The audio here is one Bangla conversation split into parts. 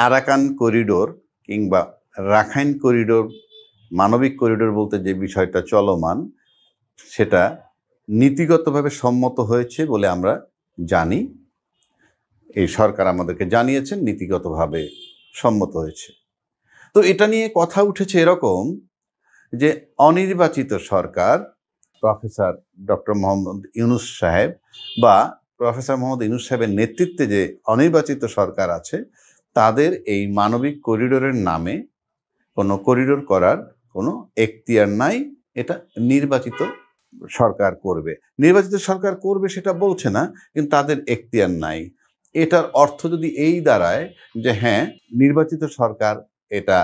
আরাকান করিডোর কিংবা রাখাইন করিডোর, মানবিক করিডোর বলতে যে বিষয়টা চলমান, সেটা নীতিগতভাবে সম্মত হয়েছে বলে আমরা জানি। এই সরকার আমাদেরকে জানিয়েছেন নীতিগতভাবে সম্মত হয়েছে। তো এটা নিয়ে কথা উঠেছে এরকম যে অনির্বাচিত সরকার, প্রফেসর ডক্টর মোহাম্মদ ইউনূস সাহেব বা প্রফেসর মোহাম্মদ ইউনূস সাহেবের নেতৃত্বে যে অনির্বাচিত সরকার আছে, তাদের এই মানবিক করিডোরের নামে কোনো করিডোর করার কোনো এখতিয়ার নাই। এটা নির্বাচিত সরকার করবে। নির্বাচিত সরকার করবে সেটা বলছে না, কিন্তু তাদের এখতিয়ার নাই। এটার অর্থ যদি এই দাঁড়ায় যে হ্যাঁ, নির্বাচিত সরকার এটা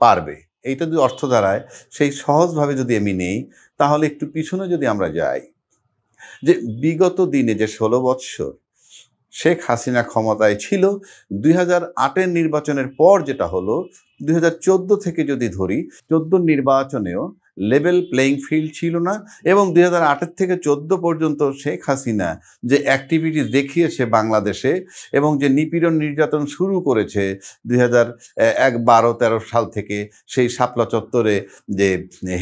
পারবে, এইটা যদি অর্থ দাঁড়ায়, সেই সহজভাবে যদি আমি নেই, তাহলে একটু পিছনে যদি আমরা যাই, যে বিগত দিনে যে 16 বৎসর শেখ হাসিনা ক্ষমতায় ছিল, 2008-এর নির্বাচনের পর যেটা হলো, 2014 থেকে যদি ধরি, 14 নির্বাচনেও লেভেল প্লেইং ফিল্ড ছিল না। এবং 2008 থেকে 14 পর্যন্ত শেখ হাসিনা যে অ্যাক্টিভিটি দেখিয়েছে বাংলাদেশে এবং যে নিপীড়ন নির্যাতন শুরু করেছে 2012-13 সাল থেকে, সেই শাপলা চত্বরে যে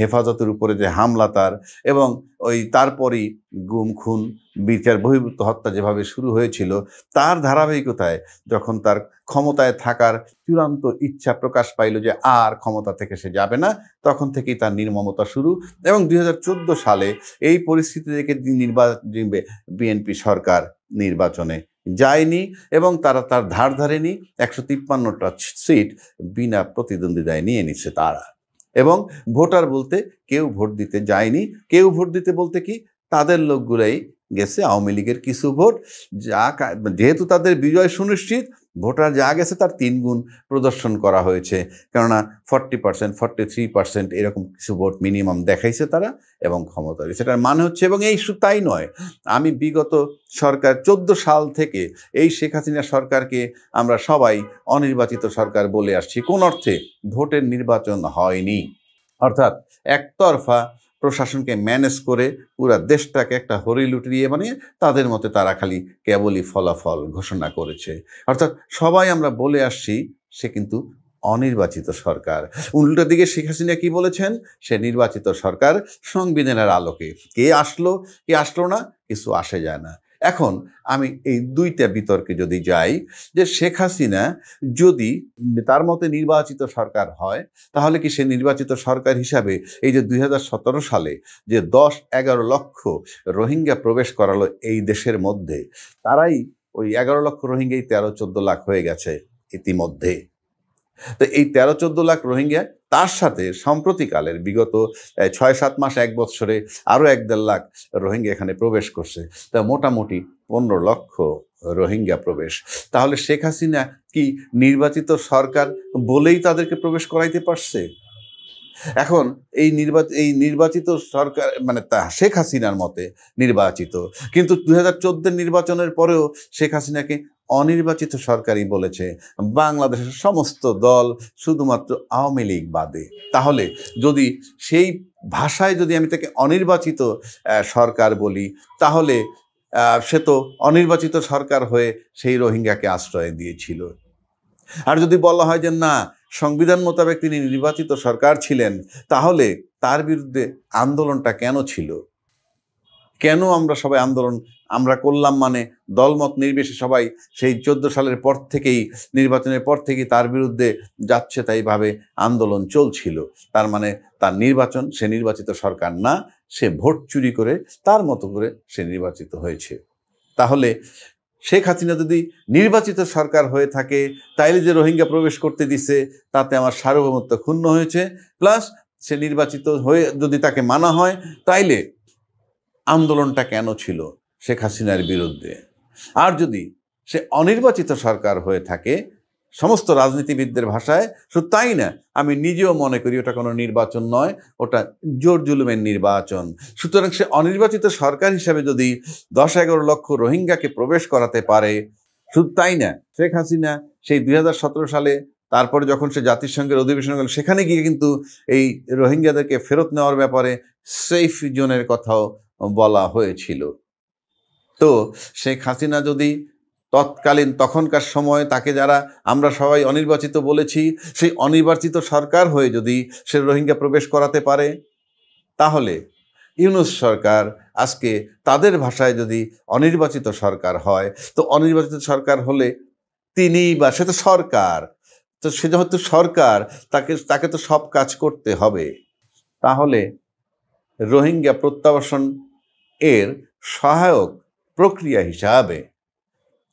হেফাজতের উপরে যে হামলা তার, এবং ওই তারপরই গুম খুন বিচার বহির্ভূত হত্যা যেভাবে শুরু হয়েছিল, তার ধারাবাহিকতায় যখন তার ক্ষমতায় থাকার চূড়ান্ত ইচ্ছা প্রকাশ পাইল যে আর ক্ষমতা থেকে সে যাবে না, তখন থেকেই তার নির্মমতা শুরু। এবং 2014 সালে এই পরিস্থিতি থেকে বিএনপি সরকার নির্বাচনে যায়নি এবং তারা তার ধার ধারেনি। 153টা সিট বিনা প্রতিদ্বন্দ্বিতায় নিয়ে নিচ্ছে তারা। এবং ভোটার বলতে কেউ ভোট দিতে যায়নি। কেউ ভোট দিতে বলতে কি, তাদের লোকগুলাই গেছে, আওয়ামী লীগের কিছু ভোট, যেহেতু তাদের বিজয় সুনিশ্চিত, ভোটার যা গেছে তার 3 গুণ প্রদর্শন করা হয়েছে। কেননা 40%, 43% এরকম কিছু ভোট মিনিমাম দেখাইছে তারা এবং ক্ষমতা হয়েছে। সেটার মানে হচ্ছে, এবং এই শুধু তাই নয়, আমি বিগত সরকার 14 সাল থেকে এই শেখ হাসিনা সরকারকে আমরা সবাই অনির্বাচিত সরকার বলে আসছি। কোন অর্থে? ভোটের নির্বাচন হয়নি, অর্থাৎ একতরফা প্রশাসনকে ম্যানেজ করে পুরা দেশটাকে একটা হরিলুটিয়ে বানিয়ে তাদের মতে তারা খালি কেবলই ফলাফল ঘোষণা করেছে। অর্থাৎ সবাই আমরা বলে আসছি সে কিন্তু অনির্বাচিত সরকার। উল্টো দিকে শেখ হাসিনা কি বলেছেন? সে নির্বাচিত সরকার সংবিধানের আলোকে। কে আসলো কে আসলো না কিছু আসে যায় না। এখন আমি এই দুইটা বিতর্কে যদি যাই, যে শেখ হাসিনা যদি তার মতে নির্বাচিত সরকার হয়, তাহলে কি সে নির্বাচিত সরকার হিসাবে এই যে 2017 সালে যে 10-11 লক্ষ রোহিঙ্গা প্রবেশ করালো এই দেশের মধ্যে, তারাই ওই 11 লক্ষ রোহিঙ্গাই 13-14 লাখ হয়ে গেছে ইতিমধ্যে। তো এই 13-14 লাখ রোহিঙ্গা, তার সাথে সম্প্রতিকালের বিগত 6-7 মাস 1 বৎসরে আরও 1-1.5 লাখ রোহিঙ্গা এখানে প্রবেশ করছে। তা মোটামুটি 15 লক্ষ রোহিঙ্গা প্রবেশ। তাহলে শেখ হাসিনা কি নির্বাচিত সরকার বলেই তাদেরকে প্রবেশ করাইতে পারছে? এখন এই নির্বাচিত সরকার মানে তা শেখ হাসিনার মতে নির্বাচিত, কিন্তু 2014 নির্বাচনের পরেও শেখ হাসিনাকে অনির্বাচিত সরকারই বলেছে বাংলাদেশের সমস্ত দল, শুধুমাত্র আওয়ামী লীগ বাদে। তাহলে যদি সেই ভাষায় যদি আমি তাকে অনির্বাচিত সরকার বলি, তাহলে সে তো অনির্বাচিত সরকার হয়ে সেই রোহিঙ্গাকে আশ্রয় দিয়েছিল। আর যদি বলা হয় যে না, সংবিধান মোতাবেক তিনি নির্বাচিত সরকার ছিলেন, তাহলে তার বিরুদ্ধে আন্দোলনটা কেন ছিল? কেন আমরা সবাই আন্দোলন আমরা করলাম? মানে দলমত নির্বিশেষে সবাই সেই 14 সালের পর থেকেই, নির্বাচনের পর থেকেই তার বিরুদ্ধে যাচ্ছে তাইভাবে আন্দোলন চলছিল। তার মানে তার নির্বাচন, সে নির্বাচিত সরকার না, সে ভোট চুরি করে তার মতো করে সে নির্বাচিত হয়েছে। তাহলে শেখ হাসিনা যদি নির্বাচিত সরকার হয়ে থাকে, তাইলে যে রোহিঙ্গা প্রবেশ করতে দিছে তাতে আমার সার্বভৌমত্ব ক্ষুণ্ণ হয়েছে, প্লাস সে নির্বাচিত হয়ে যদি তাকে মানা হয়, তাইলে আন্দোলনটা কেন ছিল শেখ হাসিনার বিরুদ্ধে? আর যদি সে অনির্বাচিত সরকার হয়ে থাকে, সমস্ত রাজনীতিবিদদের ভাষায়, শুধু তাই না, আমি নিজেও মনে করি ওটা কোনো নির্বাচন নয়, ওটা জোর জুলুমের নির্বাচন। সুতরাং সে অনির্বাচিত সরকার হিসাবে যদি 10-11 লক্ষ রোহিঙ্গাকে প্রবেশ করাতে পারে, শুধু তাই না, শেখ হাসিনা সেই 2017 সালে তারপরে যখন সে জাতিসংঘের অধিবেশন গেল, সেখানে গিয়ে কিন্তু এই রোহিঙ্গাদেরকে ফেরত নেওয়ার ব্যাপারে সেফ জোনের কথাও বলা হয়েছিল। তো শেখ হাসিনা যদি তখনকার সময় তাকে যারা আমরা সবাই অনির্বাচিত বলেছি, সেই অনির্বাচিত সরকার হয়ে যদি সে রোহিঙ্গা প্রবেশ করাতে পারে, তাহলে ইউনূস সরকার আজকে তাদের ভাষায় যদি অনির্বাচিত সরকার হয়, তো অনির্বাচিত সরকার হলে সে তো সরকার, তো সে যেহেতু সরকার, তাকে তো সব কাজ করতে হবে। তাহলে রোহিঙ্গা প্রত্যাবাসন এর সহায়ক প্রক্রিয়া হিসাবে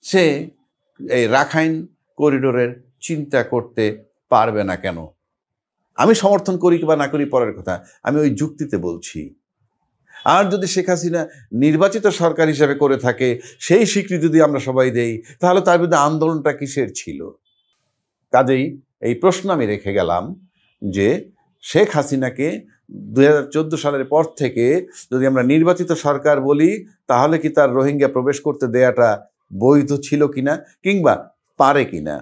সে এই রাখাইন করিডোরের চিন্তা করতে পারবে না কেন? আমি সমর্থন করি বা না করি পরের কথা, আমি ওই যুক্তিতে বলছি। আর যদি শেখ হাসিনা নির্বাচিত সরকার হিসাবে করে থাকে, সেই স্বীকৃতি যদি আমরা সবাই দেই, তাহলে তার বিরুদ্ধে আন্দোলনটা কিসের ছিল? কাজেই এই প্রশ্ন আমি রেখে গেলাম যে শেখ হাসিনাকে 2014 সালের পর থেকে যদি আমরা নির্বাচিত সরকার বলি, তাহলে কি তার রোহিঙ্গা প্রবেশ করতে দেয়াটা বৈধ ছিল কিনা, কিংবা পারে কিনা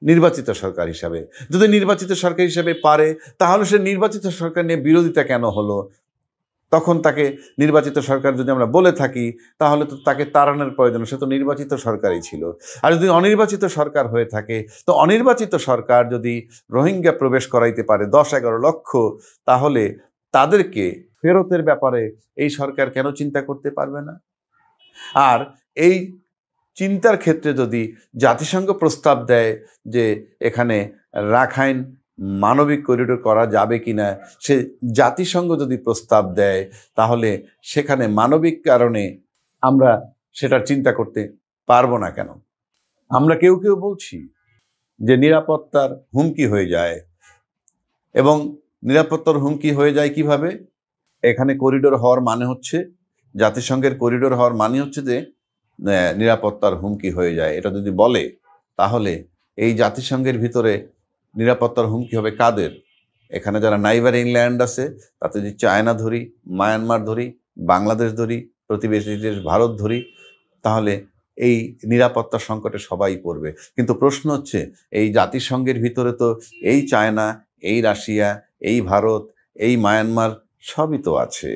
নির্বাচিত সরকার হিসাবে? যদি নির্বাচিত সরকার হিসাবে পারে, তাহলে সে নির্বাচিত সরকার নিয়ে বিরোধিতা কেন হলো? তখন তাকে নির্বাচিত সরকার যদি আমরা বলে থাকি, তাহলে তো তাকে তাড়ানোর প্রয়োজন, সে তো নির্বাচিত সরকারই ছিল। আর যদি অনির্বাচিত সরকার হয়ে থাকে, তো অনির্বাচিত সরকার যদি রোহিঙ্গা প্রবেশ করাইতে পারে 10-11 লক্ষ, তাহলে তাদেরকে ফেরতের ব্যাপারে এই সরকার কেন চিন্তা করতে পারবে না? আর এই চিন্তার ক্ষেত্রে যদি জাতিসংঘ প্রস্তাব দেয় যে এখানে রাখাইন মানবিক করিডোর করা যাবে কিনা, সে জাতিসংঘ যদি প্রস্তাব দেয়, তাহলে সেখানে মানবিক কারণে আমরা সেটার চিন্তা করতে পারবো না কেন? আমরা কেউ কেউ বলছি যে নিরাপত্তার হুমকি হয়ে যায়, এবং নিরাপত্তার হুমকি হয়ে যায় কিভাবে? এখানে করিডোর হওয়ার মানে হচ্ছে, জাতিসংঘের করিডোর হওয়ার মানে হচ্ছে যে নিরাপত্তার হুমকি হয়ে যায়। এটা যদি বলে, তাহলে এই জাতিসংঘের ভিতরে নিরাপত্তার হুমকি হবে কাদের? এখানে যারা নাইবারিং ল্যান্ড আছে, তাতে যদি চায়না ধরি, মায়ানমার ধরি, বাংলাদেশ ধরি, প্রতিবেশী দেশ ভারত ধরি, তাহলে এই নিরাপত্তা সংকটে সবাই পড়বে। কিন্তু প্রশ্ন হচ্ছে, এই জাতিসংঘের ভিতরে তো এই চায়না, এই রাশিয়া, এই ভারত, এই মায়ানমার সবই তো আছে।